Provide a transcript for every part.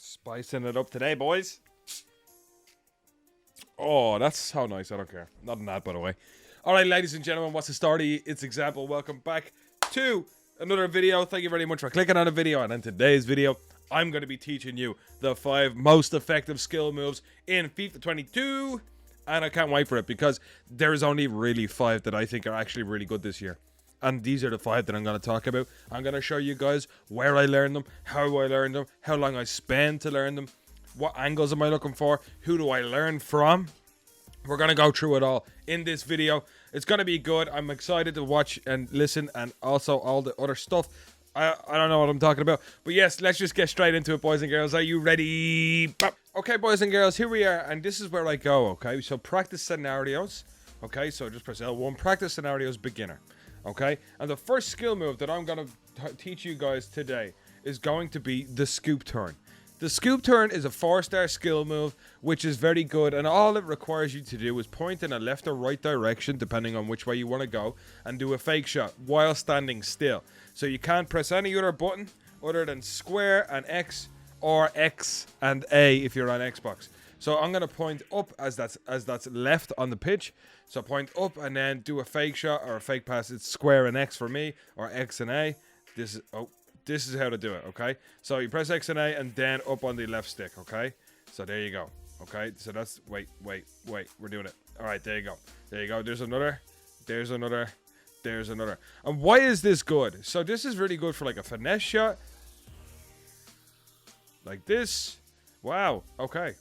Spicing it up today, boys. Oh, that's so nice. I don't care. Not an ad, by the way. All right, ladies and gentlemen, what's the story? It's Example. Welcome back to another video. Thank you very much for clicking on the video. And in today's video, I'm going to be teaching you the 5 most effective skill moves in FIFA 22. And I can't wait for it because there's only really 5 that I think are actually really good this year. And these are the 5 that I'm going to talk about. I'm going to show you guys where I learned them, how I learned them, how long I spent to learn them, what angles am I looking for, who do I learn from. We're going to go through it all in this video. It's going to be good. I'm excited to watch and listen, and also all the other stuff. I don't know what I'm talking about. But yes, let's just get straight into it, boys and girls. Are you ready? Okay, boys and girls, here we are. And this is where I go, okay? So practice scenarios. Okay, so just press L1. Practice scenarios beginner. Okay, and the first skill move that I'm going to teach you guys today is going to be the scoop turn. The scoop turn is a 4-star skill move, which is very good, and all it requires you to do is point in a left or right direction, depending on which way you want to go, and do a fake shot while standing still. So you can't press any other button other than square and X, or X and A if you're on Xbox. So I'm going to point up as that's left on the pitch. So point up and then do a fake shot or a fake pass. It's square and X for me, or X and A. This is how to do it, okay? So you press X and A and then up on the left stick, okay? So there you go, okay? So that's, wait, we're doing it. All right, there you go. There you go. There's another. There's another. There's another. And why is this good? So this is really good for like a finesse shot. Like this. Wow, okay.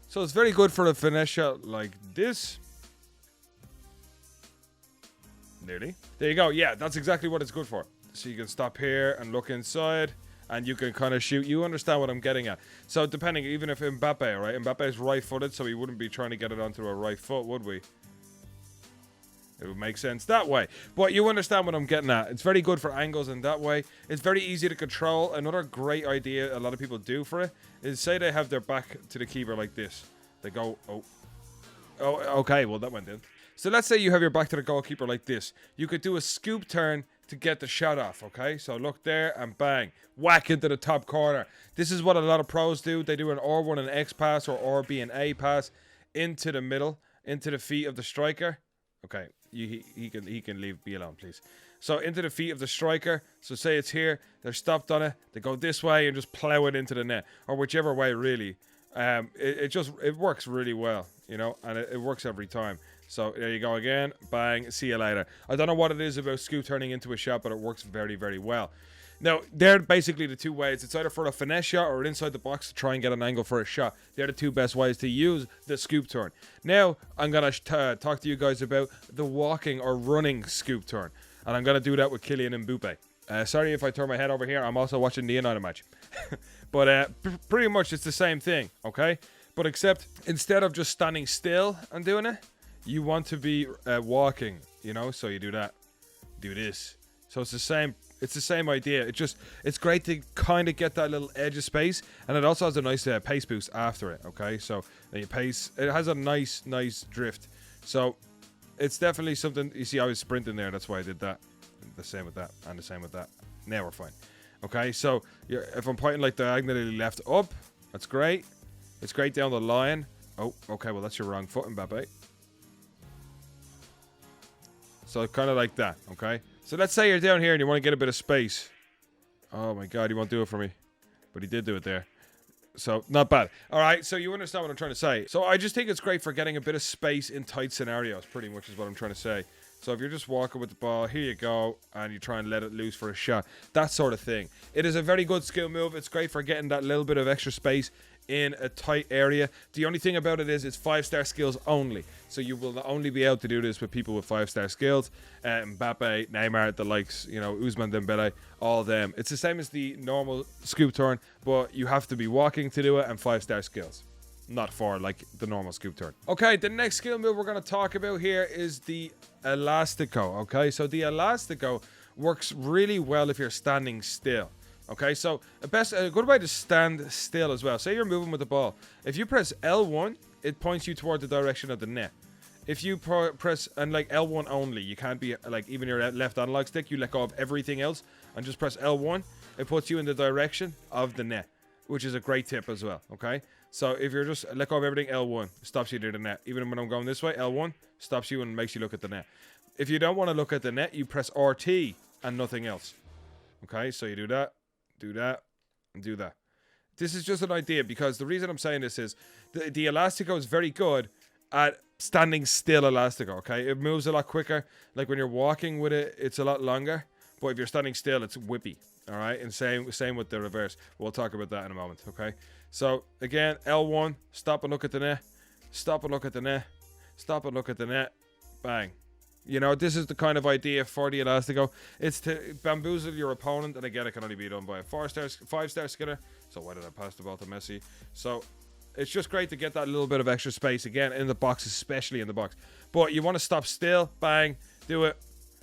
So it's very good for a finesse shot like this. Nearly. There you go. Yeah, that's exactly what it's good for. So you can stop here and look inside, and you can kind of shoot. You understand what I'm getting at. So depending, even if Mbappe, right? Mbappe's right-footed, so he wouldn't be trying to get it onto a right foot, would we? It would make sense that way. But you understand what I'm getting at. It's very good for angles in that way. It's very easy to control. Another great idea a lot of people do for it is, say they have their back to the keeper like this. They go, oh, okay, well, that went in. So let's say you have your back to the goalkeeper like this. You could do a scoop turn to get the shot off, okay? So look there and bang. Whack into the top corner. This is what a lot of pros do. They do an R1 and X pass, or RB and A pass into the middle, into the feet of the striker. Okay, he can leave me alone, please. So into the feet of the striker. So say it's here, they're stopped on it, they go this way and just plow it into the net, or whichever way really. It works really well, you know, and it works every time. So there you go again, bang, see you later. I don't know what it is about scoop turning into a shot, but it works very, very well. Now, they're basically the 2 ways. It's either for a finesse shot or inside the box to try and get an angle for a shot. They're the 2 best ways to use the scoop turn. Now, I'm going to talk to you guys about the walking or running scoop turn. And I'm going to do that with Kylian Mbappe. Sorry if I turn my head over here. I'm also watching the United match. But pretty much it's the same thing, okay? But except instead of just standing still and doing it, you want to be walking, you know? So you do that. Do this. So it's the same. It's the same idea. It's great to kind of get that little edge of space, and it also has a nice pace boost after it. Okay, so then you pace. It has a nice drift. So it's definitely something. You see, I was sprinting there. That's why I did that. The same with that, and the same with that. Now we're fine. Okay, so if I'm pointing like diagonally left up, that's great. It's great down the line. Oh, okay. Well, that's your wrong foot, Mbappe. So kind of like that. Okay. So let's say you're down here and you want to get a bit of space. Oh my god, he won't do it for me. But he did do it there. So, not bad. Alright, so you understand what I'm trying to say. So I just think it's great for getting a bit of space in tight scenarios, pretty much is what I'm trying to say. So if you're just walking with the ball, here you go, and you try and let it loose for a shot. That sort of thing. It is a very good skill move. It's great for getting that little bit of extra space in a tight area. The only thing about it is it's 5-star skills only. So you will only be able to do this with people with 5-star skills. Mbappe, Neymar, the likes, you know, Ousmane Dembele, all them. It's the same as the normal scoop turn, but you have to be walking to do it and 5-star skills. Not 4 like the normal scoop turn. Okay, the next skill move we're going to talk about here is the Elastico. Okay, so the Elastico works really well if you're standing still. Okay, so a good way to stand still as well. Say you're moving with the ball. If you press L1, it points you toward the direction of the net. If you press, and like L1 only, you can't be, like, even your left analog stick, you let go of everything else and just press L1. it puts you in the direction of the net, which is a great tip as well, okay? So if you're just let go of everything, L1 stops you to the net. Even when I'm going this way, L1 stops you and makes you look at the net. If you don't want to look at the net, you press RT and nothing else. Okay, so you do that, and do that. This is just an idea because the reason I'm saying this is the Elastico is very good at standing still Elastico, okay? It moves a lot quicker. Like when you're walking with it, it's a lot longer. But if you're standing still, it's whippy, all right? And same with the reverse. We'll talk about that in a moment, okay? So, again, L1, stop and look at the net. Stop and look at the net. Stop and look at the net. Bang. You know, this is the kind of idea for the Elastico. It's to bamboozle your opponent, and again, it can only be done by a 5-star skiller. So why did I pass the ball to Messi? So it's just great to get that little bit of extra space, again, in the box, especially in the box. But you want to stop still, bang, do it.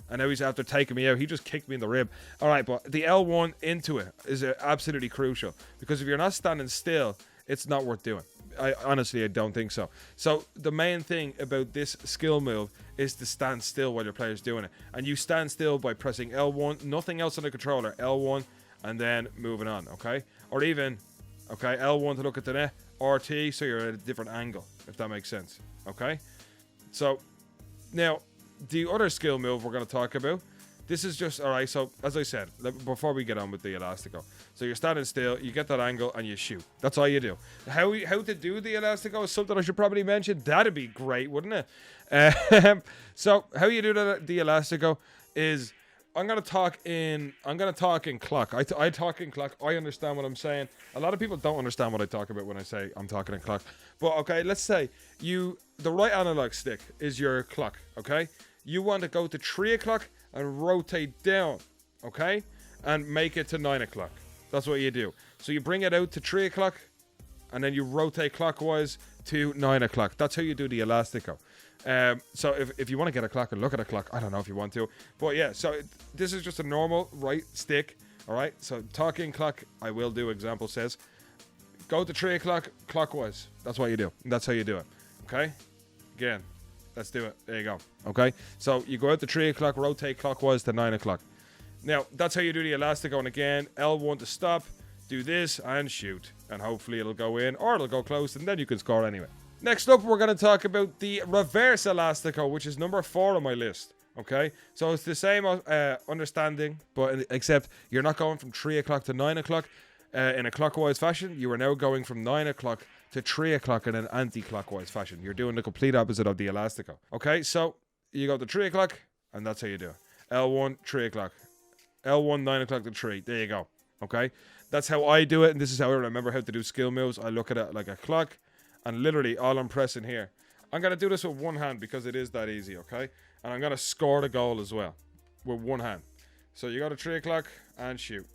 And now he's after taking me out. He just kicked me in the rib. All right, but the L1 into it is absolutely crucial. Because if you're not standing still, it's not worth doing. Honestly, I don't think so. So the main thing about this skill move is to stand still while your player's doing it. And you stand still by pressing L1, nothing else on the controller, L1, and then moving on, okay? Or even, okay, L1 to look at the net, RT, so you're at a different angle, if that makes sense, okay? So, now, the other skill move we're going to talk about, this is just, alright, so, as I said, before we get on with the Elastico, so you're standing still, you get that angle, and you shoot. That's all you do. How to do the Elastico is something I should probably mention. That'd be great, wouldn't it? So, how you do the Elastico is, I'm gonna talk in clock. I talk in clock. I understand what I'm saying. A lot of people don't understand what I talk about when I say I'm talking in clock. But okay, let's say the right analog stick is your clock. Okay, you want to go to 3 o'clock and rotate down. Okay, and make it to 9 o'clock. That's what you do. So you bring it out to 3 o'clock, and then you rotate clockwise to 9 o'clock. That's how you do the Elastico. So if you want to get a clock and look at a clock, I don't know if you want to, but yeah, so this is just a normal right stick. All right, so talking clock, I will do. Example says go to 3 o'clock clockwise. That's what you do. That's how you do it. Okay, again, let's do it. There you go. Okay, so you go out to 3 o'clock, rotate clockwise to 9 o'clock. Now that's how you do the Elastico. And again, L1 to stop, do this and shoot, and hopefully it'll go in or it'll go close, and then you can score anyway. Next up, we're going to talk about the reverse Elastico, which is number 4 on my list. Okay, so it's the same understanding, but except you're not going from 3 o'clock to 9 o'clock in a clockwise fashion. You are now going from 9 o'clock to 3 o'clock in an anti-clockwise fashion. You're doing the complete opposite of the Elastico. Okay, so you go to 3 o'clock, and that's how you do it. L1, 3 o'clock. L1, 9 o'clock to 3. There you go. Okay, that's how I do it, and this is how I remember how to do skill moves. I look at it like a clock. And literally, all I'm pressing here. I'm going to do this with one hand because it is that easy, okay? And I'm going to score the goal as well with one hand. So you go to 3 o'clock and shoot.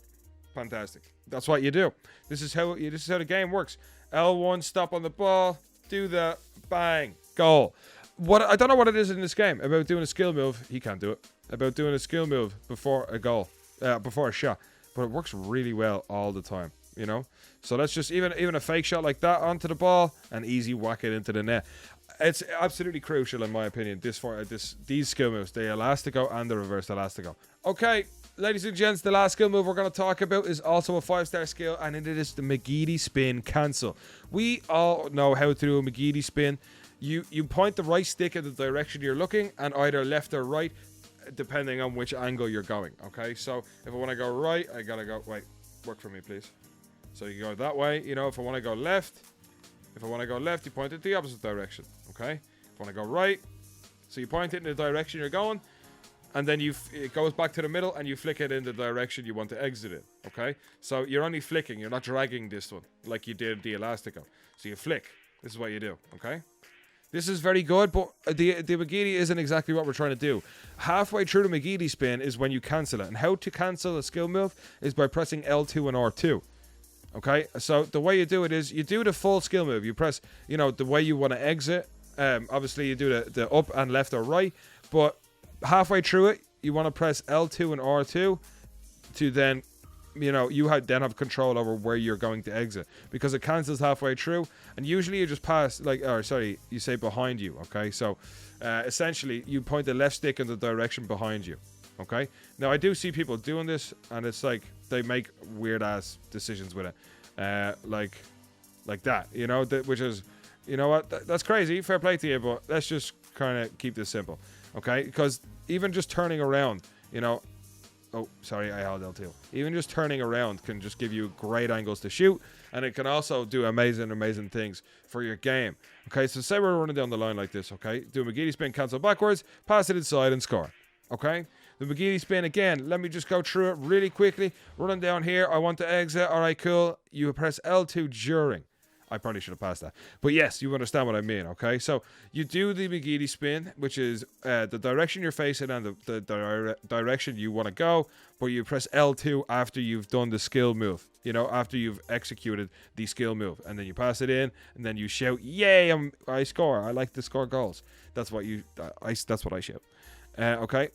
Fantastic. That's what you do. This is how the game works. L1, stop on the ball. Do that. Bang. Goal. I don't know what it is in this game about doing a skill move. He can't do it. About doing a skill move before a goal. Before a shot. But it works really well all the time. You know, so let's just even a fake shot like that onto the ball and easy whack it into the net. It's absolutely crucial in my opinion. These skill moves, the Elastico and the reverse Elastico. Okay, ladies and gents, the last skill move we're going to talk about is also a 5-star skill, and it is the meee spin cancel. We all know how to do a meee spin. You point the right stick in the direction you're looking, and either left or right, depending on which angle you're going. Okay, so if I want to go right, I gotta go. Wait, work for me, please. So you go that way, you know, if I want to go left, you point it the opposite direction, okay? If I want to go right, so you point it in the direction you're going, and then it goes back to the middle, and you flick it in the direction you want to exit it, okay? So you're only flicking, you're not dragging this one, like you did the Elastico. So you flick, this is what you do, okay? This is very good, but the meee isn't exactly what we're trying to do. Halfway through the meee spin is when you cancel it, and how to cancel a skill move is by pressing L2 and R2. Okay, so the way you do it is you do the full skill move. You press, you know, the way you want to exit. Obviously, you do the up and left or right. But halfway through it, you want to press L2 and R2 to then, you know, then have control over where you're going to exit. Because it cancels halfway through. And usually you just pass, you say behind you. Okay, so essentially, you point the left stick in the direction behind you. Okay, now I do see people doing this, and it's like, they make weird ass decisions with it, like that, you know, which is, you know what, that's crazy. Fair play to you, but let's just kind of keep this simple, okay? Because even just turning around, you know, oh, sorry, I held L2. Even just turning around can just give you great angles to shoot, and it can also do amazing things for your game. Okay, so say we're running down the line like this, okay? Do a McGeady spin, cancel backwards, pass it inside, and score, okay? The McGeady spin again. Let me just go through it really quickly. Running down here, I want to exit. All right, cool. You press L2 during. I probably should have passed that. But yes, you understand what I mean, okay? So you do the McGeady spin, which is the direction you're facing and the direction you want to go, but you press L2 after you've done the skill move, you know, after you've executed the skill move. And then you pass it in, and then you shout, yay, I score. I like to score goals. That's what that's what I shout. Okay?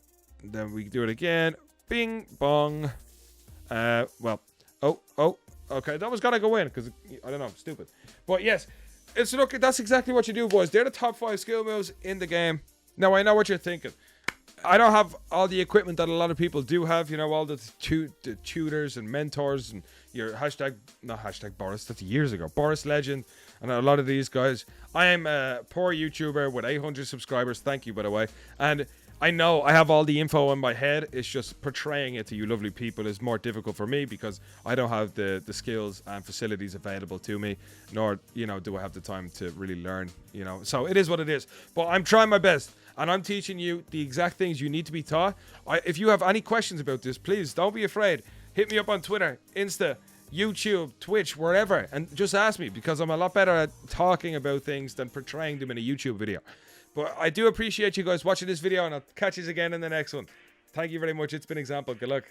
Then we do it again. Bing, bong. Well, oh. Okay, that was gonna go in because I don't know, stupid. But yes, it's look. That's exactly what you do, boys. They're the top 5 skill moves in the game. Now I know what you're thinking. I don't have all the equipment that a lot of people do have. You know, all the tutors and mentors and your not hashtag Boris. That's years ago. Boris Legend and a lot of these guys. I am a poor YouTuber with 800 subscribers. Thank you, by the way. And I know I have all the info in my head. It's just portraying it to you lovely people is more difficult for me because I don't have the skills and facilities available to me, nor, you know, do I have the time to really learn, you know. So it is what it is. But I'm trying my best, and I'm teaching you the exact things you need to be taught. If you have any questions about this, please don't be afraid. Hit me up on Twitter, Insta, YouTube, Twitch, wherever, and just ask me because I'm a lot better at talking about things than portraying them in a YouTube video. But I do appreciate you guys watching this video, and I'll catch you again in the next one. Thank you very much. It's been Example. Good luck.